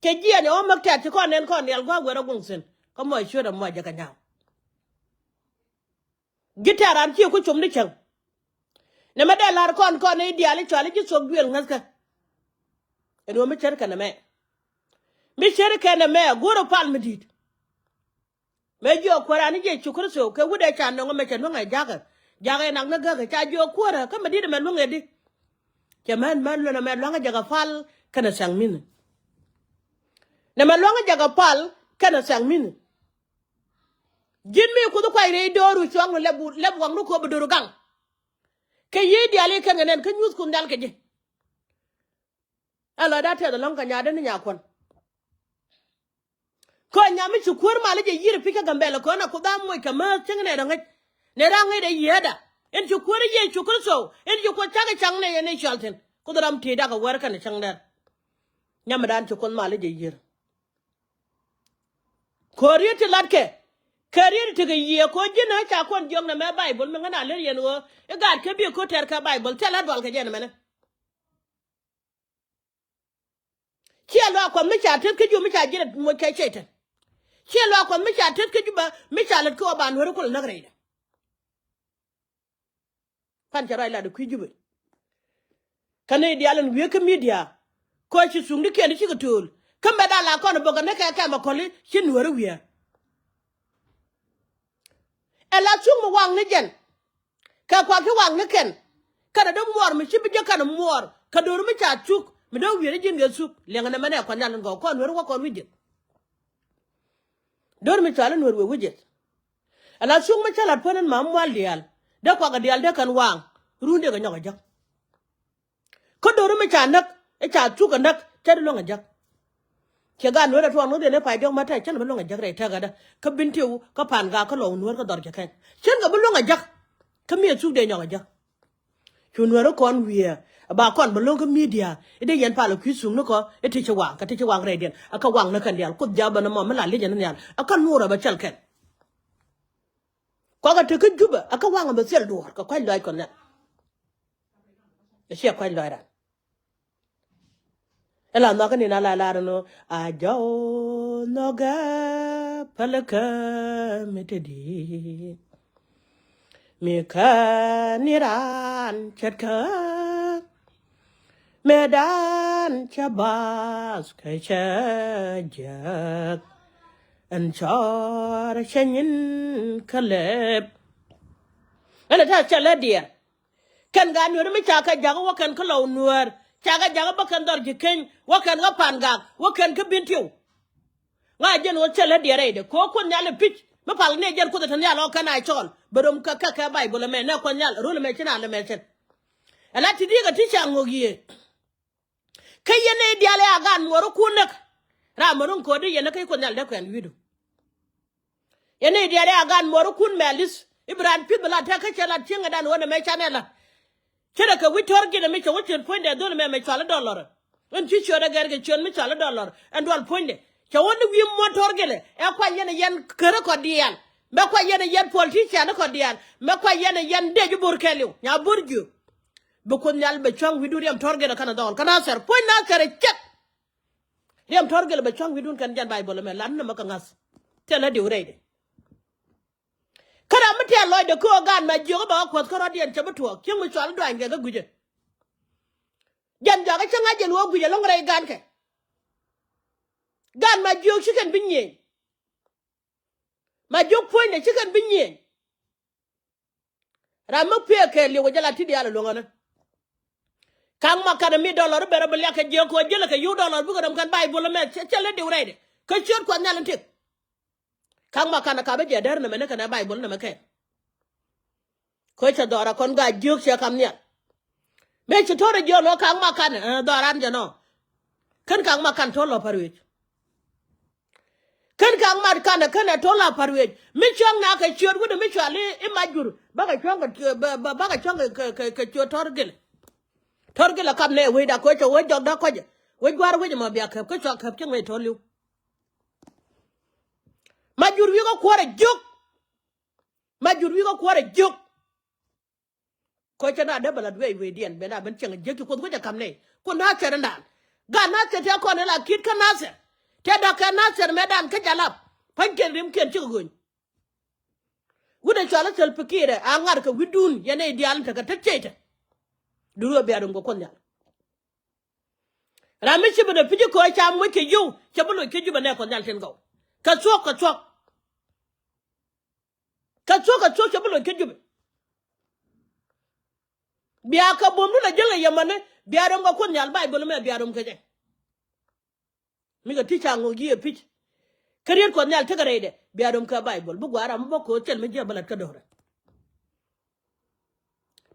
ke jia ne o makta ti kon nen kon yel gwa gwero gungsin ko mo shoda mo jaga nyaw gitaran ti ku chum ni chang ne ma de lar kon e diali chali ji so gwel ngaska eno mi cher kana me mi cher kana me goro pal medit me jo korani je chukur so ke wude chan no me chen no ngai jaga nak na ga cha jo kora ka medit me no ngedi ke man lo na me lo nga jaga fal kana sang min ne me lo nga jaga pal kana sang min jin mi ku do kwai re doru chong lebu wang no ko bodoru gang ke yi diali kan ngenen kan yus kun dal ke je ala da te da long ka nya de nya kon ko nya mi chukur male je yiri pika gambele ko na ko da moy kama chengne da ngai ne ra ngai de yeda en chukur je chukur so en chukur chaga changne ye ne shalten ko dram te da ka war kan changda nya ma dan chukon male je yir ko ri te latke career te ga ye ko jina cha kon jong na me bible me ngana le yen wo e ga ke bi ko ter ka bible te la dol ka je na mena ki alo ko mi cha te ke ju mi cha jira mo ke cheten ki alo ko mi cha te ke ju ba mi cha le ko ban hore ko na greida pan cha rai la de ku ju be kane di alan we ke media ko ci sungi ke ni ci ko tul kamba da la ko no boga ne ka ma ko li ci nuwar wiya ela chung wang ne jen ka kwa ki wang ne ken kada do mor mi ci bi je kana mor ka do mi cha chuk mi do wiye jin ga sup le ngana mane ko nan go ko nuwar ko wije do mi cha nuwar we wije ela chung mi cha la ponen ma mwal dial da kwa ga dial da kan wang runde ga nyaga jak ko do mi cha nak e cha chuk nak cha do nga jak ke ga nuwar to no de ne pa dong mata chan ba lo nga jak re ta ga da ka bintiu ka pan ga ka lo nuwar ka dor ja kan chen ga ba lo nga jak ka mi chuk de nyaga jak chu nuwar ko on wiye ba kon ba lo ka media e de yen pa lo ku sung no ko e ti chwa ka ti chwa re den aka wang na kan dial ko ja ba na mo mala le jan ne aka nura ba chal ken ko ga te ka juba aka wang ba sel do ka kwai loi kon na e sia kwai loi ra ela no kan ina la no a jo no ga palaka metedi mi ka niran chatka medan chabas ka chajak an char chanin kaleb ela ta chala dia kan ga nuwar mi cha ka jaga wa kan kalo nuwar chaga jaga bakan dor jiken wakan ga panga wakan ka bintiu nga jen wo chala dire de ko kun nyale pitch ma pal ne jen ko tan yalo kana chol borom ka bible me na ko nyal rule me china le me chen ala ti diga ti chango giye kayene diale agan woro kunak ra morun ko de yene kay ko nyal de ko en widu yene diale agan woro kun melis ibran pit bala ta ka chala tinga dan wona me chanela kira ka we target me ka wucin point da dole me chala dollar en ci chora garga chon me chala dollar and wal point ka woni wi mo target e kwa yene yen kere ko dial me kwa yene yen politician ko dial me kwa yene yen deju burkelu nya burju bu ko nyal be chong widu yam target kana dol kana ser point na kare chat yam target be chong widun kan jan bible me lan na maka ngas tela di urede kada mate loy de ko gan ma jogo ba ko ko rodien chabu to kingu chal do ange ga guje jan jaga changa jel wo guje long ray gan ke gan ma jog chicken binye ma jog point ne chicken binye ramu pe ke li wo jala tidi ala longana kang ma kada mi dollar bere be leke je ko jele ke yu dollar bu ko dam kan bay bu le me chele di urede ko chot ko nyalan tik kang ma kana ka be je der na me ne kana bay bu na me ke ko cha dora kon ga juk che kam nya me che tore jo no kang ma kan doran je no kan kang ma kan to lo parwe kan kang ma kan kan to lo parwe mi chang na ka chot wu de mi chale e majur ba ka chang ba ka chang ka chot torgel kam ne we da ko cho we jog da ko je we gwar we ma bia ka ko cho ka ke me to lu majur wi ko kwore juk majur wi ko kwore juk ko cha na de bala we dien be na ben chang je ko ja kam ne ko na cha ndan ga na cha ta ko ne la kit ka na se te da ka nasir medan ka jalap panken rim ken ci gun wuda chala tel pikire angar ka widun yene dial ta ka tacce duro be adon go kon yal rami ci bada piji ko cha mu ke yu ke bulo ke juba ne kon yal ten go ka chok ke bulo ke juba biya ka bomdu la jele yamane biya dom go kon yal bay bolo me biya dom ke je mi ga ticha ngo gi e pich karier kon yal te gare de biya dom ka bay bol bu gwara mu boko tel me je balat ka dora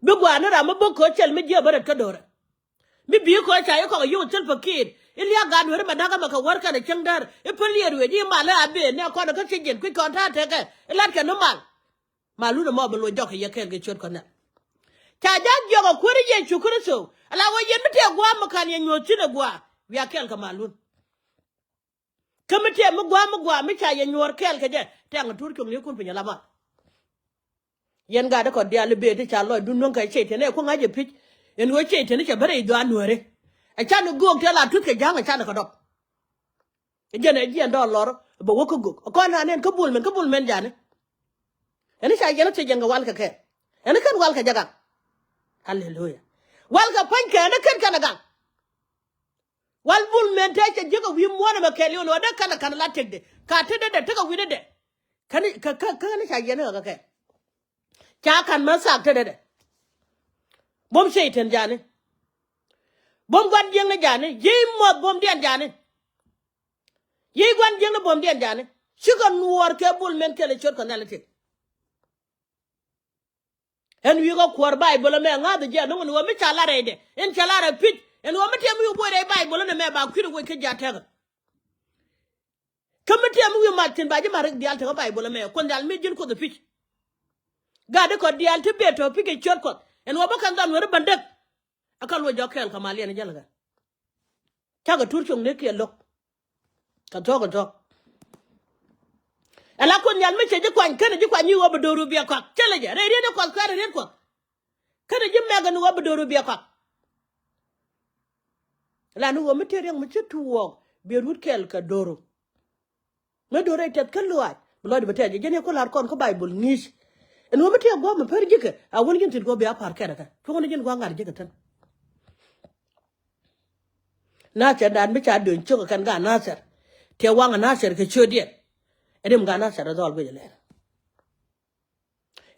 bu gwana ra mu boko tel me je balat ka dora mi bi ko cha yo ko yu tel fakir ilya ga no ba daga maka warka da cangdar e pellier we di mala abe ne ko da ka cingen ku kon ta te ke lat ka no mal malu no mo belo jok ye ke ge chot kon na cha ja jogo ko ri ye chukuru so ala wo yen mete gwa makan ye nyoti ne gwa wi akel ka malu kamete mu gwa mi cha ye nyor kel ke je te ang tur kum ni kun pinya lama yen ga da ko dia le be te cha lo dun non ka che te ne ko ngaje pich en wo che te ne cha bare do anore a cha no go te la tut ke janga cha na ko dok je ne je ndo lor bo wo ko go ko na nen ko bul men jane en cha je na te jenga wal ka ke en kan wal ka jaga hallelujah wal ka pan ke en kan kana ga wal bul men te che jego wi mo na ke le no da kana la tegde ka te de te ka wi de kan ka ni cha je na ka ke cha kan ma sak te de bom shaitan jane bom gwan jeng na jane yi mo bom den jane yi gwan jeng na bom den jane shiga nuor ke bul men ke le chot kan la te en wi go kwor bible me nga de je no wo mi cha la re de en cha la re pit en wo mi te mi bo re bible ne me ba kwiri wo ke ja te kamete mi wi martin ba je ma rek dial te bible me kon dal mi jin ko de pit ga de ko dial te beto pike chot ko en wo ba kan dan wor bandek akal wo jokel kamali en jalga taga turchong ne ke lok ka to ala kon yal me cheje kwan kana ji kwan yi wo bodoru biya kwa chele je re de kwa ka re kwa kana ji mega no wo bodoru biya kwa la no wo metere mo chetu wo be rut kel ka doro me dore tet kalwa blod bete je ne ko lar kon ko bible nish en wo metere go me per jike a won gin tin go be apar kere ka to won gin go ngar jike tan na cha dan be cha don chuka kan ga na ser te wanga na ser ke chodie edem ga na ser dol gele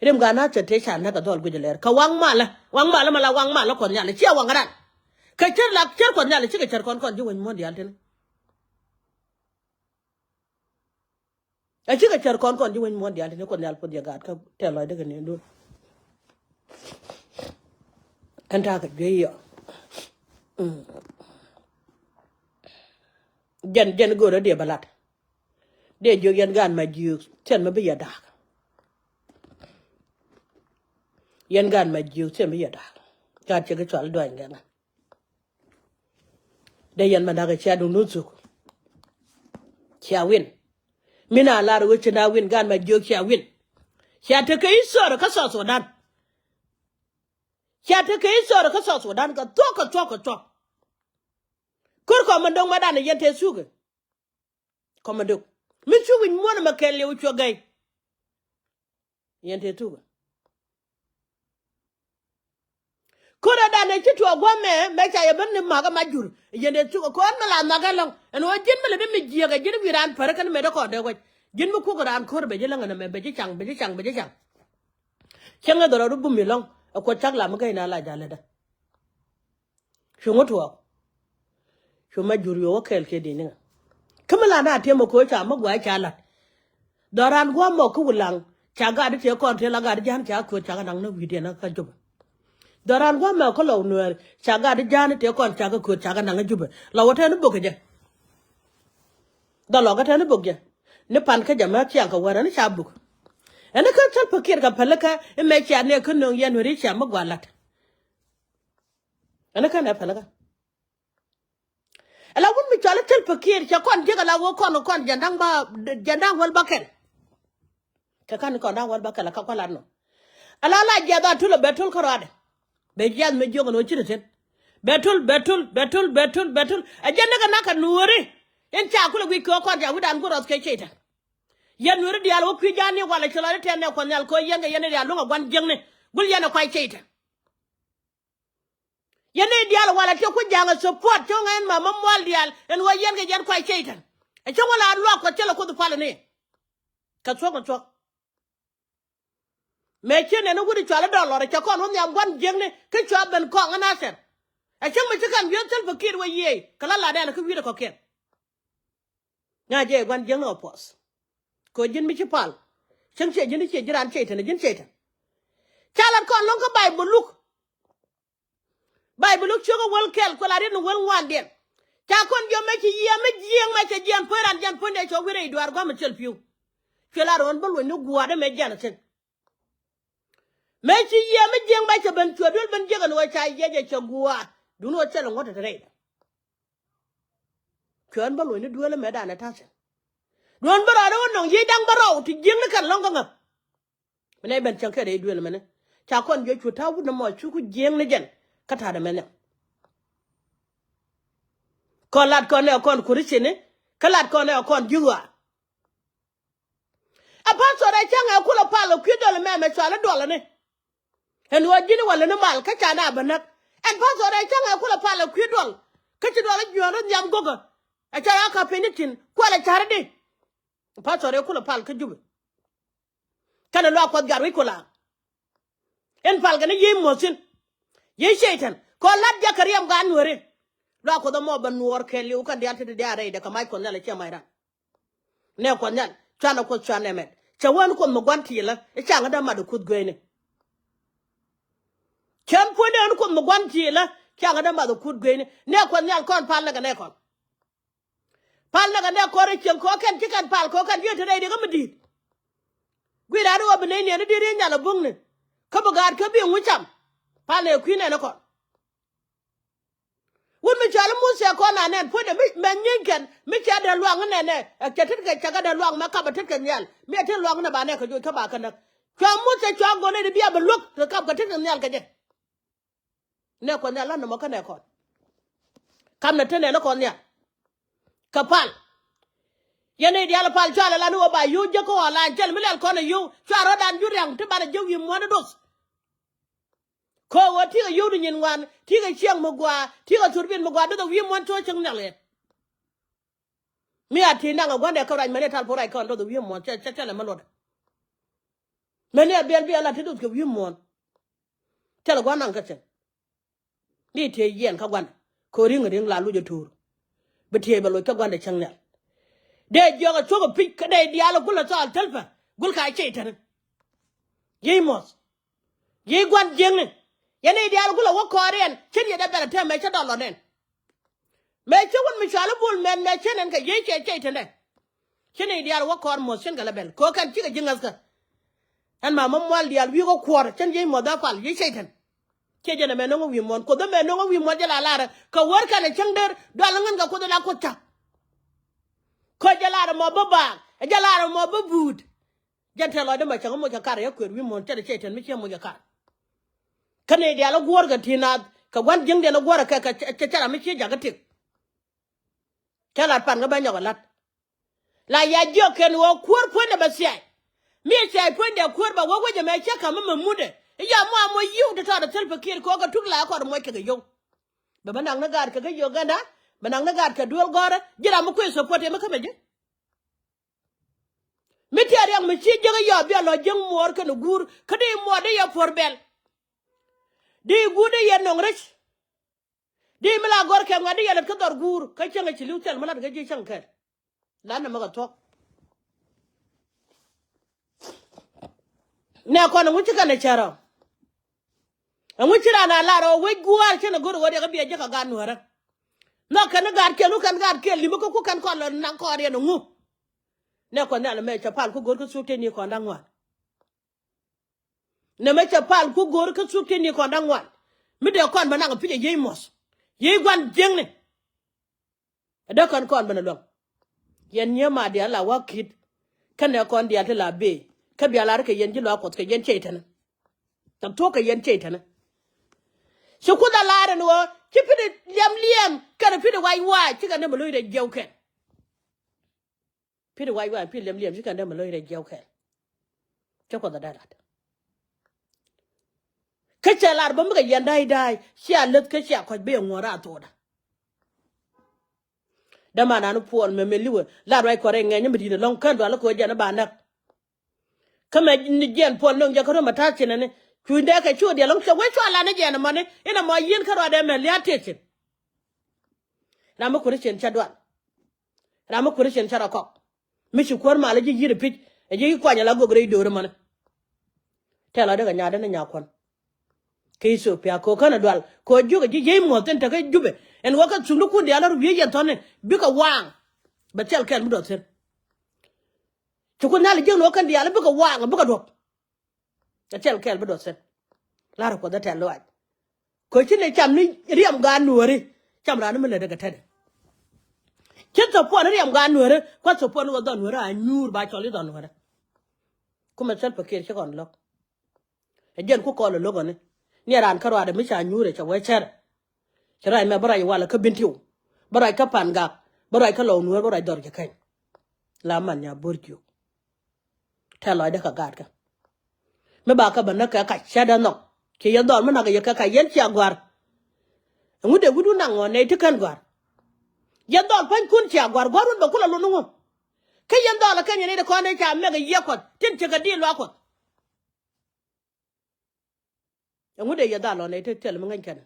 edem ga na ser te cha na ka dol gele ka wang mala mala wang mala kon ya le chia wanga dan ka cher la cher kon ya le chi ka cher kon ji won mo dial ten a chi ka cher kon ji won mo dial ten kon ya po dia ga ka te lo de ne do kan ta ka ge yo jen go de balat de jo yen gan ma jiu sen ma biya dak yen gan ma jiu sen biya dak ka che ga chal do ngana de yen ma daga cha du nuzu cha win mina la ru che na win gan ma jiu cha win cha te kai so ka so dan cha te kai so ka so dan ka to kur ko mandong madane yente suge ko mandok mi chuwin mona makelle u chogay yente tuga kura dane chitu agwame mecha yebne maga majur yente tuga ko an mala maga long en o jin mele mi jiga jin wiran parakan me do ko de ko jin mu ko ran kor be jelanga na me be chang changa do ru bumi long ko chagla maga ina la jale da shumoto shuma juriyo wakel ke dininga kamala na tema ko cha magwa cha lat doran gwa mo ku lang cha ga de te kon te la ga de jan cha ko cha ga nang na video na ka jub doran gwa mo ko lo nuer cha ga de jan te kon cha ga ko cha ga nang jub la wote no boke je da lo ga te no boke ne pan ka jama cha ka wara ni cha buk ene ka tal pakir ka palaka e me cha ne ko no yen ri cha magwa lat ene ka na palaka ala won mi chala tel pakir cha kon je la wo kon jandang wal bakel ka kan kon da wal bakel ka kola no ala la je da tulo betul korade be jaz me jogo no chireten betul a janda ka naka nuore en cha kula wi ko kon ja wudan ko ros ke cheta yen nur dial wo kwi jani wala chula te ne ko nyal ko yenga yen dial ngo gwan jengne gul yen ko cheta yen dial wala te ko janga support to ngen ma mol dial en wo yenga yen ko cheta e cho wala lo ko tele ko du pala ne ka cho me chene no gudi chala dollar cha kon won yam gwan jengne ke cho ben ko ngana ser e chama chikan biyo tel fakir wa ye kala la da ko wi ko ken nya je gwan jeng opos ko jin mi ci pal chen che jin che jiran che tan jin che tan chala kon lon ko bible look chogo wol kel ko la ren wol wan den cha kon yo me ci ye me jeng me che jeng peran jan ponde cho wire idwar gwa me chel piu chala ron bol no gwa de me jana sen me ci ye me jeng ba che ben chodul ben jegan wa cha ye che gwa du no chelo ngota tere kyon bol no duole me da na ta sen don bara do no ye dang baro ti jeng kan long ngam mene ben chan ke de duole mene cha kon je chu ta wu no mo chu ku jeng ne jen kata da mene kon lat kon ne kon kurisine kalat kon ne kon juwa apa so da changa kula palo kwidol me so ala dola ne en wajini wala ne mal ka chana banak en pa so da changa kula palo kwidol ka ci dola joro nyam gogo a cha ka penitin kwala charde pa so da kula pal ka jube kana lo ko garwi kula en pal gane yim mosin ye shaitan ko lat jakariyam ga nuore lo ko do mo ban nuor kelli u kan diante de are de kamay ko nala chemaira ne ko nyal chana ko chana met chawan ko mo gwanti la e changa da madu kud gwene chan po de ko mo gwanti la changa da madu kud gwene ne ko nyal kon pal la ga ne kon pal la ga ne ko re chen ko kan tikan pal ko kan yete de ga mudit gwira do bne ne de re nyala bungne ka bugar ka bi wucham pale kwine ne ko won mi chala musa ko na nen po de me nyinken mi cha de luang ne ne ketit ke chaga de luang ma ka batit ke nyal mi te luang na ba ne ko jo ka ba kana kwa musa cha go ne bi ba luk to ka batit ke nyal ke je ne ko nyala no ma ka ne ko kam na te ne ko nya ka pal yene di ala pal chala la no ba yu je ko ala jel mi lel ko ne yu cha ro dan ju rang te ba de yu mo ne dos ko wa tiga yodu nyin wan tiga chiang mogwa tiga turbin mogwa do wi mon to chang nyale mi ati nanga gonde ko rai mene tal porai ko do wi mon cha la malod mene bien ala tidu ko wi mon tela gwan nanga chen ni te yen ka gwan ko ring la lu je tur be te ba lo ka gwan de chang nyal de joga chogo pik ka de diala gula tal telfa gul ka che tan ye mos ye gwan jeng yene dial gula wo koren chen ye da bela te me cha dolo nen me che won mi chala bul men me chenen ka ye che tende chene dial wo kor mo chen gala bel ko kan chi ga jingas ka an ma mom wal dial wi go kwor chen ye mo da fal ye che ten che jena me no wi mon ko do me no wi mo jala lara ka wor kan chen der do la ngan ga ko do la ko ta ko jala mo baba jala mo babud jante lo de ma cha mo ja kar ya kwer wi mon che ten mi che mo ja kar kane dia la gor ga tina ka gwan jeng de na gor ka cha mi che jaga tik kala pan ga banyo lat la ya jo ken wo kur po ne ba sia mi che po de kur ba wo je me che ka ma mude ya mo yu de ta da tel fakir ko ga tukla ko mo ke ga yo ba banang na gar ka ga yo ga na banang na gar ka duol gora jira mo ko so pote ma ka be je mi te ari mi che je ga yo bi lo jeng mor ka no gur ka de mo de ya forbel di gude yen nong rech di mala gor ke ngadi yelet ka dor gur ka chenga ci lutel mala ga ji chanker la na maga tok ne ko na muti kana charo amuti na la ro we guar chena gor wode ga biye ka ganu ara no kana gar ke nu kan gar ke limo ko ku kan ko na ko re no ngu ne ko na me chapal ku gor ko sute ni ko ndangwa ne me chapal ku gor ka sukte ni ko ndangwan mi de kon bananga pije ye mos ye gwan jengne da kon bana long yen nyema de ala wakit kan ne kon dia te la be ka bi ala ke yen ji lo ko ke yen cheitana tam to ka yen cheitana so ku da la ran wo ki pide liam kan pide wai wa ki ga ne mo de jewke pin wai pin lem chứ cần đem mà lôi ra gieo khen cho con ta đạt cái chả là bấm cái yên đai xia lật cái xia khỏi bê ngora ra thôi đó mà nó buồn mà liu là rồi có nghe nhưng mà đi long căn đó là có giờ nó bàn nè cái mà nhìn buồn nông giờ có mà thắt trên này chui đây cái chui đi long sao quay cho là nó giờ nó mà này nó mà yên cái rồi đây mà liệt chết làm một cái chuyện chặt đoạn làm một cái chuyện chặt ra cọ mình chịu quan mà lấy gì được pít gì quan nhà là gục rồi đồ mà này theo là cái nhà đó nó nhà quan cái số phía cô cái nào đoạn cô chú cái gì một tên cái giúp en waka sunu ku dia la ruye yan tonne bika wang ba tel ken mu do sen chukun na le jeng no kan dia la bika wang bika do ta tel ken mu do sen la ko da tel lo ai ko chi ne cham ni riam ga nuori cham ra ni me le daga tade chen to po riam ga nuori ko so po no do nuori a nyur ba choli do nuori kuma sel pa ke che kon lo e jen ku ko lo lo ne ni ran karwa da mi cha nyure cha we cher Charai me barai wala ka bintiu barai ka panga barai ka law nuwer barai dor ke kai la man ya borju ta loy da ka gad ka me ba ka ban ka ka shada no ke ya dor mana ga ka yen chi agwar ngude gudu nango ne tikan gwar ya dor pan kun chi agwar gwarun ba kula lo no ke ya dor la kan ne da ko ne cha me ga ye ko tin che ga di lo ko ngude ya da lo ne te tel mo ngan kan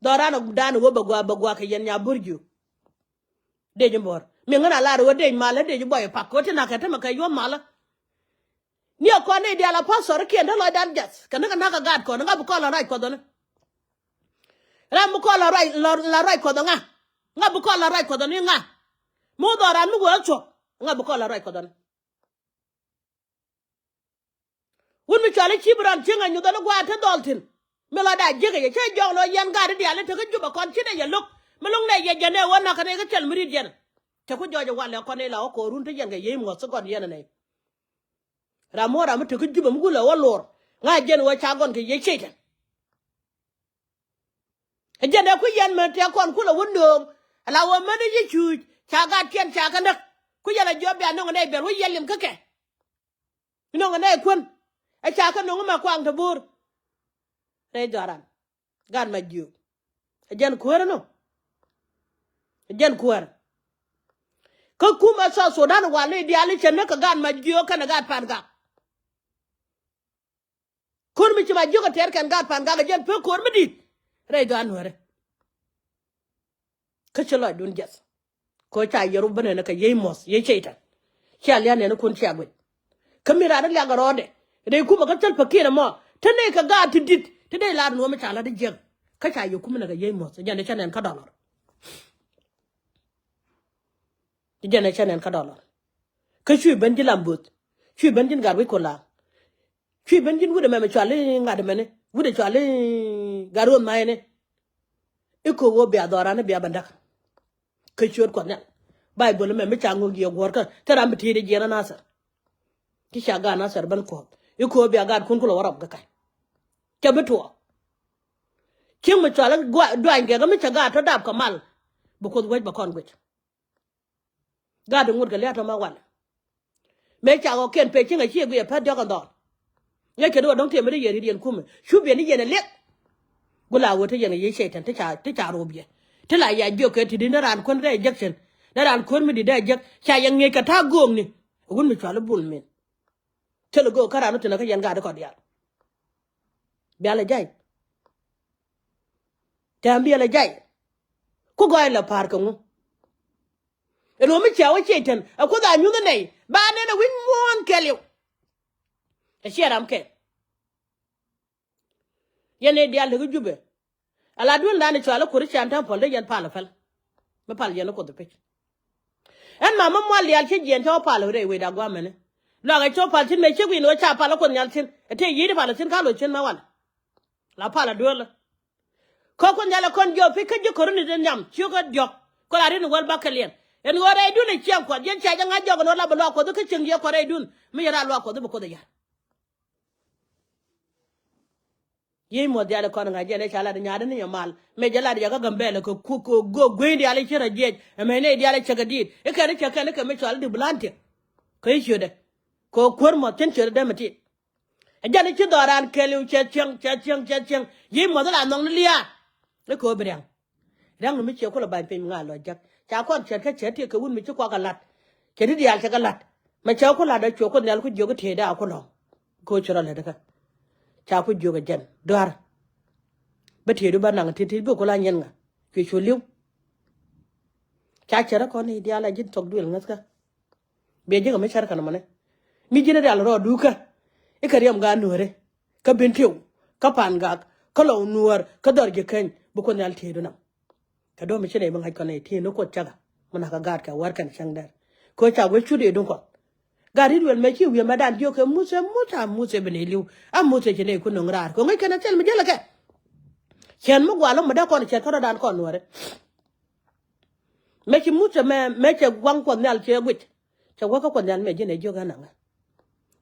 dorana dana wo bagwa ka yen ya burju de jmbor mi ngana la ro de mala de boy pakko tina ka tama ka yo mala ni ko ne de ala pasor ke nda lo dan jas kana ka gad ko nga bu ko la right ko don ram ko la right ko don nga bu ko la right ko don nga mo dora mu go cho nga bu ko la right ko don won mi chale chibran chenga nyu don gwa ta doltin mela da jege ye che jong lo yan ga de ale te ko juba kon chine ye luk melung ne ye jene wona ka ne ka chel miri jen te ko jojo wale ko ne la ko run te yen ga ye mo so god yen ne ramora mu te ko juba mu gula wolor nga jen wo cha gon ke ye chete e jene ku yen me te kon kula wondo ala wo me ne ye chu cha ga tien cha ka nak ku yela jobe no ne be wo yelim ka ke no ne kun e cha ka no ma kwang ta bur Ray doran gan ma jiu jen kuwer no jen kuwer ko kuma sa Sudan wale di ali chen ka gan ma jiu kana gan pan ga kur mi ci ma jiu ka ter kan gan pan ga jen pe kur mi di ray doan wore ka chelo dun jes ko cha yeru bane na ka yey mos yey cheita cha lian ne kun cha gwe kamira da la garode dai kuma ka tel fakira mo tane ka ga tidit Today la no me chala de jeg ka cha yo kuma na ga yemo so jane chanen ka dollar jane chanen ka dollar ka chui benji lambut chui benjin garwe ko la chui benjin wude me chale ngade mene wude chale garon mayene iko wo be adora na be abandak ka chui ko nya bible me chango gi gor ka tara mbi de jena nasar ki shaga nasar ban ko iko be agad kun ko warab ga kai kebeto kim mi chala doan ge ga mi chaga to dab kamal bu ko waj ba kon gwet ga de ngur ga le to ma wan me cha go ken pe chinga chi gu pa do ga do ye ke do don te me de yeri den kum shu be ni ye ne le gula wo te ye ne ye shetan te cha ro bi te la ya jo ke ti din ran kon re jackson na ran kon mi di da jak cha yang nge ka ta gom ni gun mi chala bul men te lo go kara no te na ka yan ga de ko dia biala jay tambiala jay ko goy la par ko eno mi chawo chetan ko da nyu ne ba ne na win won kelio e sheram ke yene dial de jube ala dun da ne chala ko ri chantam pol de yan pala fel me pal yan ko de pe en mama mo lial che jen to pala re we da gwa mene lo ga to pal tin me che wi no cha pala ko nyal tin e te yi de pala tin ka lo chen ma wala la pala dola ko nyala kon jo fi ka je ko ni den nyam chu ko jok ko la rin wal bakalien en wore dun e chiam ko jen cha nga jogo no la ba lo ko ka ching ye ko re dun mi yara lo ko do ko de ya ye mo dia le kon nga je ne chala de nyaade ni yamal me jala de ga gambele ko go gwendi ale chira je me ne dia le chagadi e ka ne chaka ne ka me chala de blante ko yi de ko kor mo ten chere de mati e jale chi doran kelu che ye mo da nong liya e ko briang rang mi che ko la ban pe nga lo jak cha kon che ka che ti ko wun mi chi ko ga lat che di dia che ga lat ma cha ko la da cho ko nel ko jogo te da ko no ko chira le da cha ku joga jen dar ba te do ba nang ti bu ko la nyen nga ke chu liu cha chara ko ni dia la jin tok duel ngas ka be je ga me char kana mane mi jina dal ro du ka e ka riam ga nuore ka bentiu ka pan ga ka lo nuor ka dor je ken bu ko nal te do na ka do mi chene bang ha ko ne ti no ko chaga mana ka gar ka war kan chang dar ko cha we chu de do ko gari duel me chi wi ma dan jo ke muse bene liu a muse chene ku no ngrar ko ngai kana tel mi jela ke chen mo gwalo ma da ko ne chen ko dan ko nuore me chi muse me che gwang ko nal che gwit che wa ko nal me jene jo ga na nga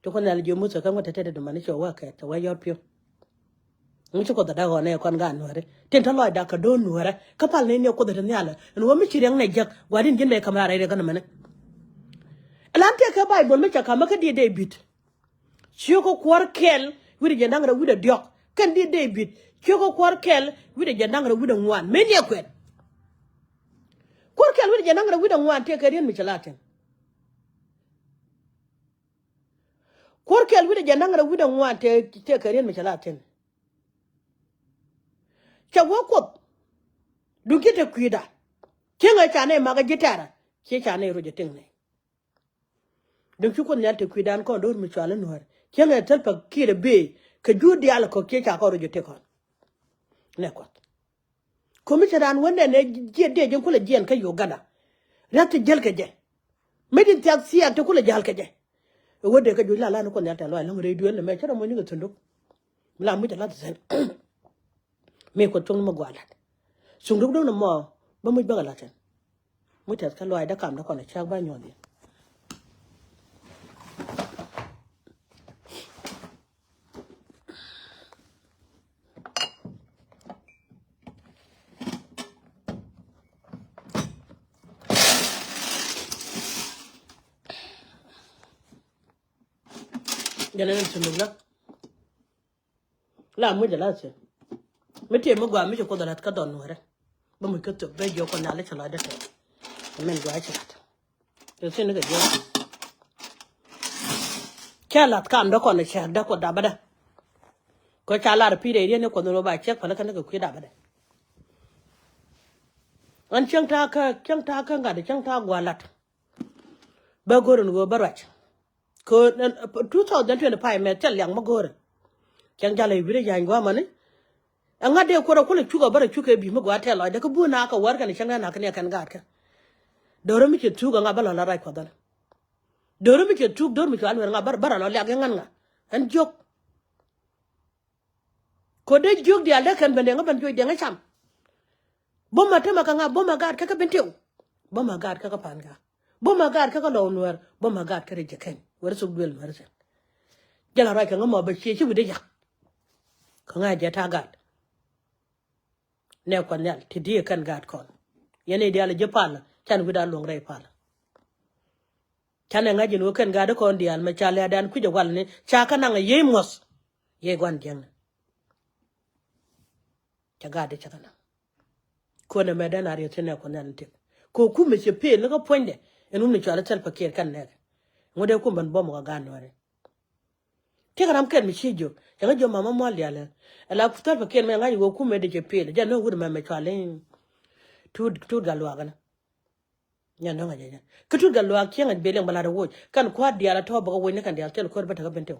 to ko nal jo muse ka ngota tede do mane cho wa ke to wa yor pio mu chi ko da ho ne kon ga nuore ten ta lo da ka do nuore ka pal ne ko da ne ala no mi chi reng ne jak gwadin jin me kamara re ga na mane Alante ka Bible me chaka maka di David. Choko kwarkel widi jandangra wida diok. Kan di David. Choko kwarkel widi jandangra wida ngwan. Meni akwet. Kwarkel widi jandangra wida ngwan te karian michalaten. Kwarkel widi jandangra wida ngwan te karian michalaten. Chawokot. Dukite kwida. Kenga chane maga jitara. Che chane roje tengne. Dum chu ko nyante kuidan ko do mi chala noir kenga telpa kire be ke judi ala ko ke cha ko ro jote ko ne ko ko mi charan wonde ne je de jen ko le jen ka Uganda rat jel ke je medin taxi ante ko le jal ke je wonde ka jula la ko nyante lo la ngre duel me chara mo ni ga tundu la mi la sen me ko tung mo gwala sundu do no mo ba mu ba la ten mu ta ka lo ai da kam da ko ne cha ba nyodi jana nan sundu la mu la sen mete mo gwa mi ko da ka don wore ba mu ko to be jo ko na le chala da te men gwa chala to sen ga jo chala kam da ko na cha da ko da bada ko chala ra pire ne ko no ba che fa na kan ga ku da bada an chang ta ka ga da chang ta gwa lat ba goron go barach ko 2025 me tel yang ma gore chang jale bi de yang gwa mane anga de ko ko le chuga bara chuke bi mo gwa tel da ko bu na ka war kan changa na kan kan ga ka doro mi ke chuga nga bala la rai ko dal doro mi ke chug doro mi kan nga bara la ga ngan nga an jok ko de jog di ala kan bende nga ban joy de nga cham bo ma tema ka nga bo ma gar ka ka bentew bo ma gar ka ka pan ga bo ma gar ka ka lo nuer bo ma gar ka re jeken war su duel mar sen jala rai ka nga mo ba chi chi wi de yak ka nga je ta gat ne ko nyal ti di kan gat kon yene di ala je pala chan wi da long rai pala chan nga je no kan ga da kon di al ma chala dan ku je wal ne cha ka nga ye mos ye gwan jeng cha ga de cha kana ko na me da na re tene ko nan te ko ku me che pe le ko ponde enu me chala tel paket kan ne ngode ku ban bo mo ga no re ke garam ken mi chijo ya ga jo mama mo ali ala ala ku tel paket me nga yo ku me de che pe ja no wur me chala tu ga lo ga na nya no ga ja ku tu ga lo a kien ga be le bala da wo kan kwa di ala to ba ko wo ne kan di ala tel ko ba ta ga bente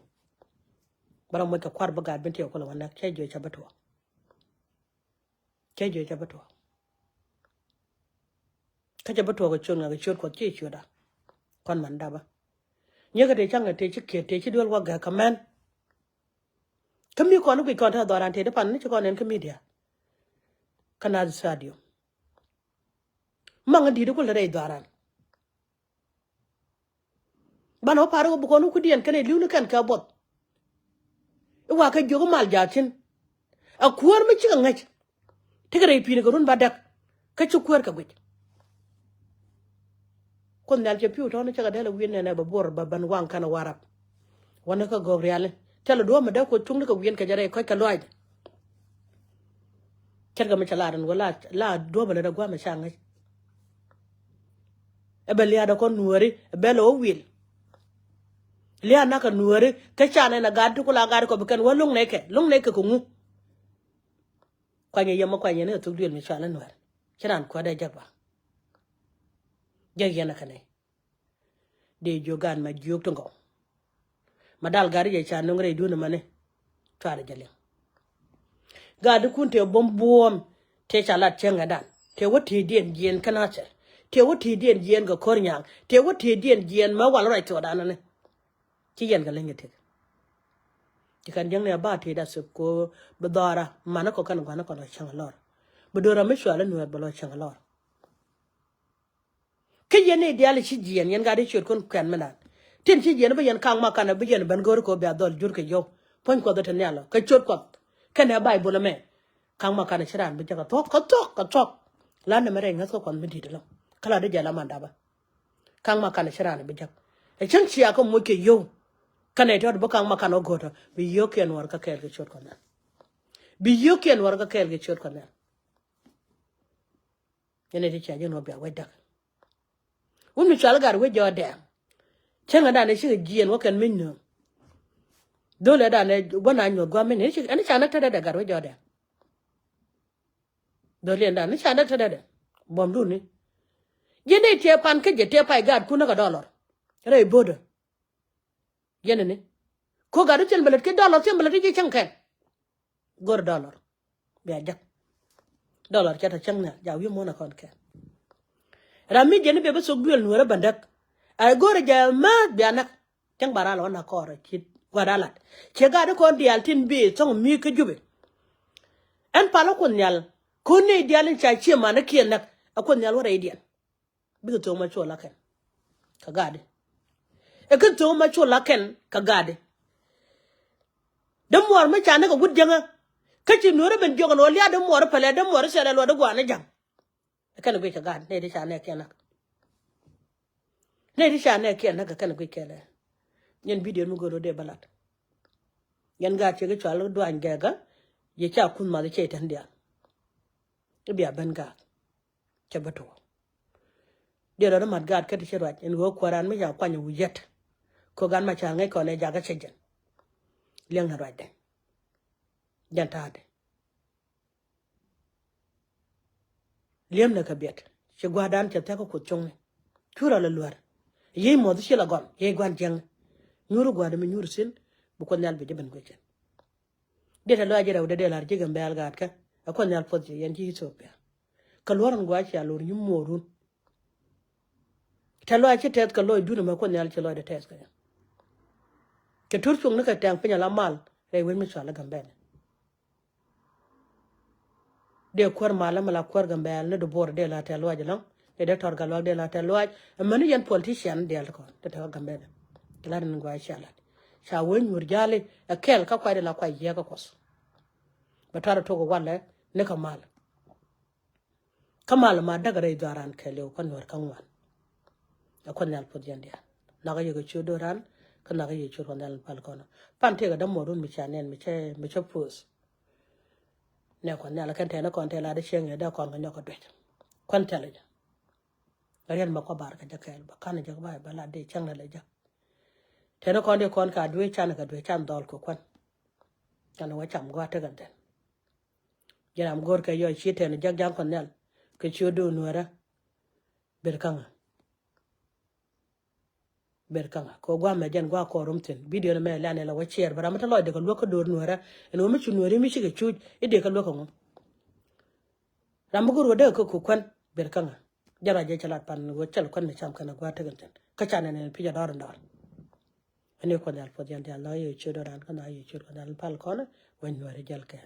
bara mo ka kwar ba ga bente ko la wana ke jo cha bato ke jo cha bato ka cha bato ga chon ga chon ko che choda kon man da ba nye ga de chang ga te chi ke te chi dol wa ga kaman kami ko no ko ta doran te de pan ni ko nen kami dia kana sadio manga di de ko le re doran bano paro ko no ku dien kane liu kan ka bot wa ka jogo mal jatin a kuar mi chi ngach tigre pi ne gorun badak ka chu kuar ka gwit kon nal je piu to ne chaga dela win ne ba bor ba ban wang kana warap wana ka go real telo do ma da ko chung ka win ka jare ko ka loy ken ga ma chala ran wala la do ba da gwa ma shanga e be lia da kon nuori e be lo wil lia na ka nuori ka chana na gadu ko la gadu ko kan walung ne ke ko ngu kwa nye yama kwa nye ne tu duel mi chala nuor kiran ko da jagba jeg yana kane de jogan ma jog to ngo madal gari je cha nongre duna mane tare jale gadu kunte bombom te chala chenga dan te wote dien jien kanache te wote dien jien ga kornyang te wote dien jien ma wal right to dan ne ti yen ga lenge te ti kan jang ne ba te da sup ko bedara mana ko kan gwana ko changa lor bedora me shwala nuor balo changa lor ke yene diale chi jien yen ga de chur kon kwen menan tin chi jien ba yen kang ma kana ba yen ban gor ko ba dol jur ke yo pon ko da tan yalo ka chur ko kana bible me kang ma kana chiran ba jaga tok la na mere ngas ko kon mi didelo kala de jala manda ba kang ma kana chiran ba jag e chen chi ko mo ke yo kana to ba kang ma kana goto bi yo ken war ka kel ke chur ko na bi yo ken war ka kel ke chur ko na yene de cha jeno ba wa dak mi chala gar we jode chenga da ne shi jien wo kan min no dole da ne gona nyo gwa min ne shi ani chana ta da gar we jode dole da ne chana ta da bom du ni yene te pan ke je te pai gad ku na ga dollar re bodo yene ne ko ga chen belet ke dollar chen belet je chen kan gor dollar be jak dollar cha ta chen na ja wi mo na kon ke rami jeni be so gduel nuora bandak ay gore jama bianak tang barala wana kore kit wadalat che ga de ko dial tin be song mi ke jube en palo ko nyal ko ne dial cha chi ma na kien nak akon nyal wara idian bi to ma chola ken ka gade e ke to ma chola ken ka gade dem war ma cha na ko gudjanga ka ci nuora ben jogo no liya dem war pale dem war sere lo de gwana jang kan gwe ka gad ne de cha ne kenak ne de cha ne kenak kan gwe kele nyen video mu goro de balat yan ga che ga chalo do an ga ye cha kun ma de che tan dia e bia ban ga che bato de ro mat gad ka de che rat en go kwaran me ja kwanya wuyet ko gan ma cha ngai ko ne ja ga che jen leng na rat de jan ta de liem na ka bet che gwadan che ta ko chong kura la luar ye mo de la gon ye gwan jeng nyuru gwada mi nyuru sin bu ko nyal be de ben ko chen de ta lo ajira de la jiga mbal gat ka ko nyal pot yen ji Ethiopia ka loran gwa cha lor nyum morun ta lo achi tet ka lo du na ko nyal che lo de tes ka ke tur chung na ka tang pe la mal re wen mi sala gambe de kwar mala mala kwar gambe ne do bor de la ta lo ajlang de tor ga lo de la ta lo aj mani yen politician de ko de ta gambe la nan gwa cha la cha wen mur jale a kel ka kwa de la kwa ye ka kos batara to go wala ne kamal ma daga re daran kele ko nor kan wan akon yal pod yandia naga yego chodo ran kan naga yego chodo dal balkona pante ga damo run mi chanen mi che pus ne ko nala kan tena kon tela de chenge da kon ga ko dwet kon tele ja arian ma ko bar ka jakel ba kan ja ba bala de chang la ja tena kon de kon ka dwe chan ga dwe chan dol ko kon kan wa cham gwa te gan den jaram gor ka yo chi tena jag jang kon nel ke chodo nuara berkanga ko gwa me jen gwa ko rumtin video na me lane la wachier bara mata lo de ko loko dor nuara eno mi chu nuari mi chige chu ide ka loko ngom rambugo de ko kwan berkanga jara je chalat pan go chal kon me cham kana gwa teganten ka chane ne pija dor ndor ene ko dal po jan dal la yo chodo ran kana yo chodo dal pal kona wen nuari jal ke